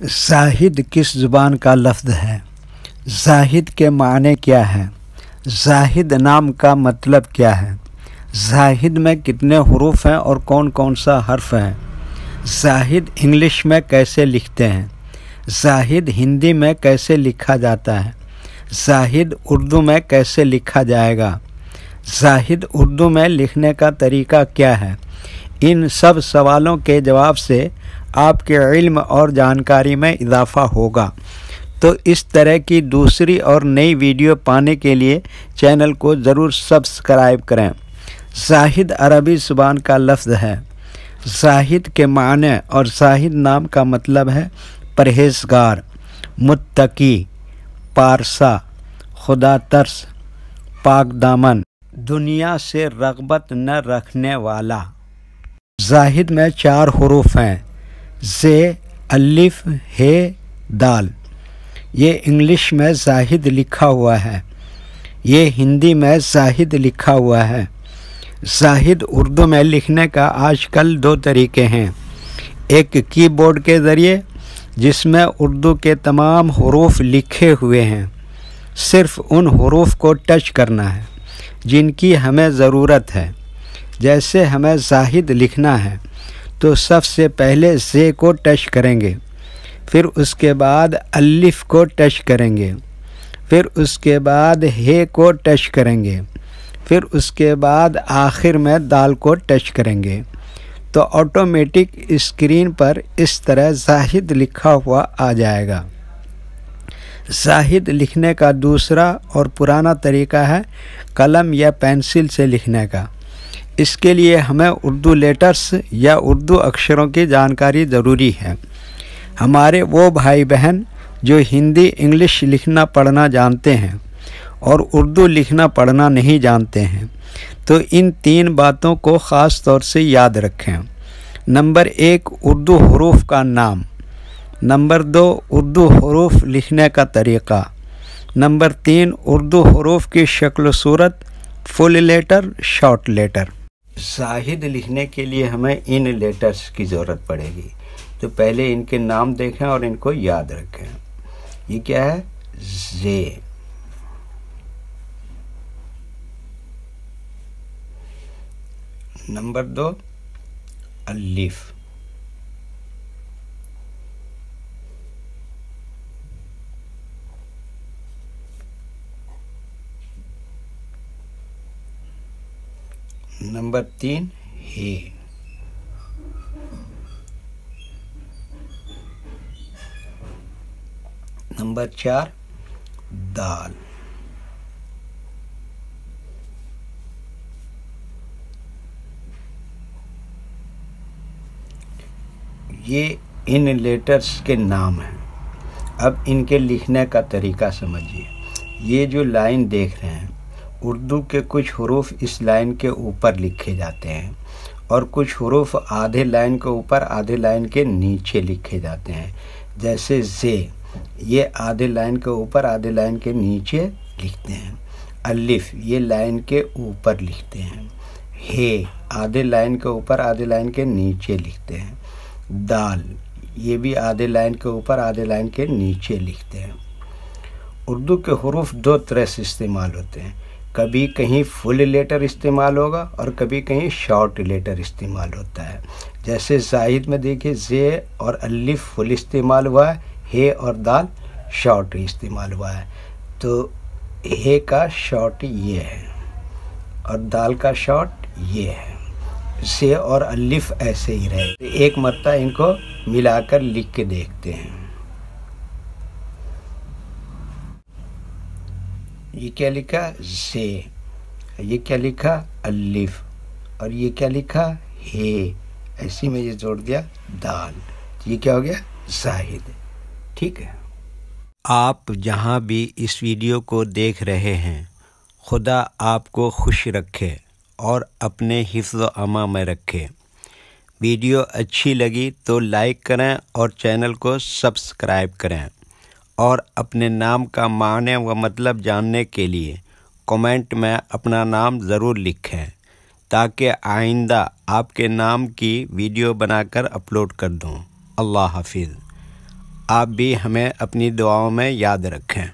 زاہد کس زبان کا لفظ ہے؟ زاہد کے معنی کیا ہے؟ زاہد نام کا مطلب کیا ہے؟ زاہد میں کتنے حروف ہیں اور کون کون سا حرف ہے؟ زاہد انگلش میں کیسے لکھتے ہیں؟ زاہد ہندی میں کیسے لکھا جاتا ہے؟ زاہد اردو میں کیسے لکھا جائے گا؟ زاہد اردو میں لکھنے کا طریقہ کیا ہے؟ ان سب سوالوں کے جواب سے آپ کے علم اور جانکاری میں اضافہ ہوگا۔ تو اس طرح کی دوسری اور نئی ویڈیو پانے کے لیے چینل کو ضرور سبسکرائب کریں۔ زاہد عربی زبان کا لفظ ہے۔ زاہد کے معنی اور زاہد نام کا مطلب ہے پرہیزگار، متقی، پارسا، خدا ترس، پاک دامن، دنیا سے رغبت نہ رکھنے والا۔ زاہد میں 4 حروف ہیں: ز، الف، ہ، دال۔ یہ انگلش میں زاہد لکھا ہوا ہے، یہ ہندی میں زاہد لکھا ہوا ہے۔ زاہد اردو میں لکھنے کا آج کل 2 طریقے ہیں، ایک کی بورڈ کے ذریعے جس میں اردو کے تمام حروف لکھے ہوئے ہیں، صرف ان حروف کو ٹچ کرنا ہے جن کی ہمیں ضرورت ہے۔ جیسے ہمیں زاہد لکھنا ہے تو سب سے پہلے ز کو ٹچ کریں گے، پھر اس کے بعد الف کو ٹچ کریں گے، پھر اس کے بعد ہ کو ٹچ کریں گے، پھر اس کے بعد آخر میں دال کو ٹچ کریں گے، تو آٹومیٹک اسکرین پر اس طرح زاہد لکھا ہوا آ جائے گا۔ زاہد لکھنے کا دوسرا اور پرانا طریقہ ہے قلم یا پینسل سے لکھنے کا۔ اس کے لیے ہمیں اردو لیٹرز یا اردو اکشروں کی جانکاری ضروری ہے۔ ہمارے وہ بھائی بہن جو ہندی انگلش لکھنا پڑھنا جانتے ہیں اور اردو لکھنا پڑھنا نہیں جانتے ہیں، تو ان 3 باتوں کو خاص طور سے یاد رکھیں۔ نمبر 1، اردو حروف کا نام۔ نمبر 2، اردو حروف لکھنے کا طریقہ۔ نمبر 3، اردو حروف کی شکل و صورت، فل لیٹر، شارٹ لیٹر۔ زاہد لکھنے کے لیے ہمیں ان لیٹرز کی ضرورت پڑے گی، تو پہلے ان کے نام دیکھیں اور ان کو یاد رکھیں۔ یہ کیا ہے؟ ز۔ نمبر 2، الف۔ نمبر 3، ہ۔ نمبر 4، دال۔ یہ ان لیٹرز کے نام ہیں۔ اب ان کے لکھنے کا طریقہ سمجھیے۔ یہ جو لائن دیکھ رہے ہیں، اردو کے کچھ حروف اس لائن کے اوپر لکھے جاتے ہیں اور کچھ حروف آدھے لائن کے اوپر آدھے لائن کے نیچے لکھے جاتے ہیں۔ جیسے ز، یہ آدھے لائن کے اوپر آدھے لائن کے نیچے لکھتے ہیں۔ الف، یہ لائن کے اوپر لکھتے ہیں۔ ہ، آدھے لائن کے اوپر آدھے لائن کے نیچے لکھتے ہیں۔ دال، یہ بھی آدھے لائن کے اوپر آدھے لائن کے نیچے لکھتے ہیں۔ اردو کے حروف 2 طرح سے استعمال ہوتے ہیں، کبھی کہیں فل لیٹر استعمال ہوگا اور کبھی کہیں شارٹ لیٹر استعمال ہوتا ہے۔ جیسے زاہد میں دیکھیے ز اور الف فل استعمال ہوا ہے، ہ اور دال شارٹ استعمال ہوا ہے۔ تو ہ کا شارٹ یہ ہے اور دال کا شارٹ یہ ہے۔ ز اور الف ایسے ہی رہے۔ ایک مرتبہ ان کو ملا کر لکھ کے دیکھتے ہیں۔ یہ کیا لکھا؟ ز۔ یہ کیا لکھا؟ الف۔ اور یہ کیا لکھا؟ ہ۔ ایسی میں یہ جوڑ دیا دال۔ یہ کیا ہو گیا؟ زاہد۔ ٹھیک ہے۔ آپ جہاں بھی اس ویڈیو کو دیکھ رہے ہیں، خدا آپ کو خوش رکھے اور اپنے حفظ و امان میں رکھے۔ ویڈیو اچھی لگی تو لائک کریں اور چینل کو سبسکرائب کریں، اور اپنے نام کا معنی و مطلب جاننے کے لیے کمنٹ میں اپنا نام ضرور لکھیں، تاکہ آئندہ آپ کے نام کی ویڈیو بنا کر اپلوڈ کر دوں۔ اللہ حافظ۔ آپ بھی ہمیں اپنی دعاؤں میں یاد رکھیں۔